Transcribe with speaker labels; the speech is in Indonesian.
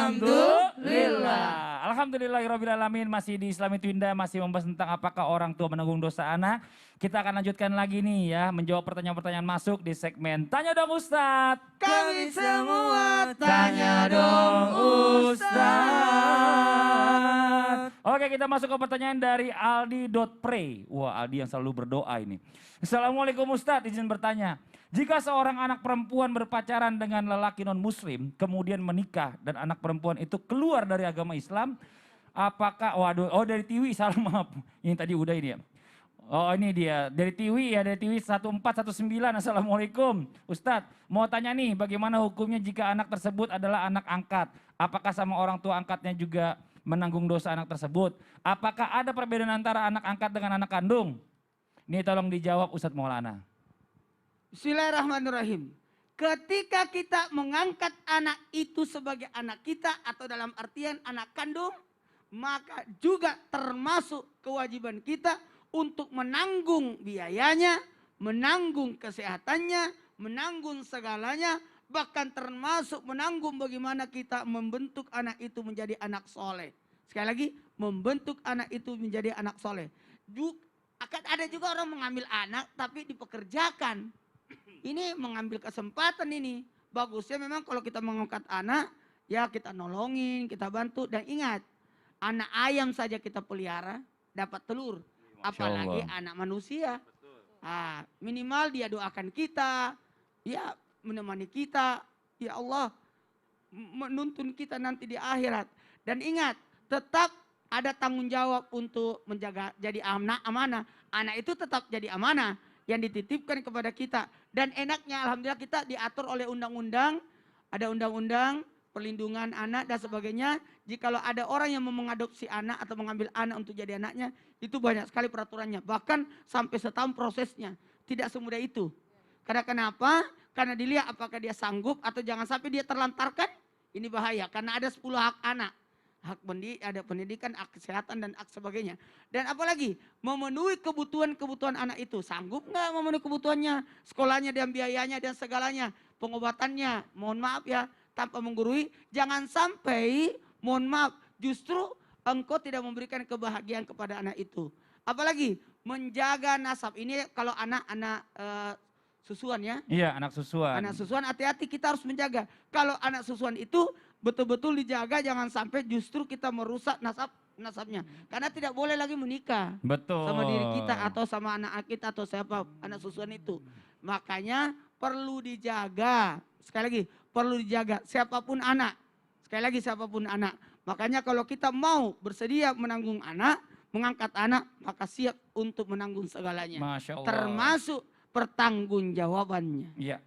Speaker 1: Alhamdulillah. Alhamdulillahirrabbilalamin, masih di Islami Twinda, masih membahas tentang apakah orang tua menanggung dosa anak. Kita akan lanjutkan lagi nih ya, menjawab pertanyaan-pertanyaan masuk di segmen Tanya Dong Ustadz.
Speaker 2: Kami semua tanya dong Ustadz.
Speaker 1: Oke, kita masuk ke pertanyaan dari Aldi.pray. Wah, Aldi yang selalu berdoa ini. Assalamualaikum Ustadz, izin bertanya. Jika seorang anak perempuan berpacaran dengan lelaki non-muslim, kemudian menikah dan anak perempuan itu keluar dari agama Islam, apakah, dari Tiwi, salah maaf. Ini tadi udah ini ya. Oh ini dia, dari Tiwi ya, dari Tiwi 1419, Assalamualaikum. Ustadz, mau tanya nih, bagaimana hukumnya jika anak tersebut adalah anak angkat? Apakah sama orang tua angkatnya juga menanggung dosa anak tersebut? Apakah ada perbedaan antara anak angkat dengan anak kandung? Ini tolong dijawab Ustadz Maulana.
Speaker 2: Bismillahirrahmanirrahim. Ketika kita mengangkat anak itu sebagai anak kita atau dalam artian anak kandung, maka juga termasuk kewajiban kita untuk menanggung biayanya, menanggung kesehatannya, menanggung segalanya, bahkan termasuk menanggung bagaimana kita membentuk anak itu menjadi anak soleh. Sekali lagi, membentuk anak itu menjadi anak soleh. Akan ada juga orang mengambil anak tapi dipekerjakan. Ini mengambil kesempatan ini. Bagusnya memang kalau kita mengangkat anak, ya kita nolongin, kita bantu. Dan ingat, anak ayam saja kita pelihara, dapat telur. Apalagi anak manusia. Nah, minimal dia doakan kita, ya menemani kita. Ya Allah, menuntun kita nanti di akhirat. Dan ingat, tetap ada tanggung jawab untuk menjaga jadi amanah. Anak itu tetap jadi amanah yang dititipkan kepada kita. Dan enaknya alhamdulillah kita diatur oleh undang-undang, ada undang-undang perlindungan anak dan sebagainya. Jikalau ada orang yang mau mengadopsi anak atau mengambil anak untuk jadi anaknya, itu banyak sekali peraturannya. Bahkan sampai setahun prosesnya. Tidak semudah itu. Karena kenapa? Karena dilihat apakah dia sanggup atau jangan sampai dia terlantarkan. Ini bahaya karena ada 10 hak anak. Hak ada pendidikan, hak kesehatan dan hak sebagainya. Dan apalagi memenuhi kebutuhan anak itu. Sanggup nggak memenuhi kebutuhannya? Sekolahnya dan biayanya dan segalanya. Pengobatannya, mohon maaf ya, tanpa menggurui. Jangan sampai, mohon maaf, justru engkau tidak memberikan kebahagiaan kepada anak itu. Apalagi menjaga nasab. Ini kalau anak-anak susuan ya.
Speaker 1: Iya, anak susuan.
Speaker 2: Anak susuan hati-hati kita harus menjaga. Kalau anak susuan itu betul-betul dijaga, jangan sampai justru kita merusak nasabnya. Karena tidak boleh lagi menikah.
Speaker 1: Betul.
Speaker 2: Sama diri kita atau sama anak kita atau siapa anak susuan itu. Makanya perlu dijaga. Sekali lagi perlu dijaga siapapun anak. Sekali lagi siapapun anak. Makanya kalau kita mau bersedia menanggung anak, mengangkat anak, maka siap untuk menanggung segalanya.
Speaker 1: Masya Allah.
Speaker 2: Termasuk pertanggungjawabannya.
Speaker 1: Iya.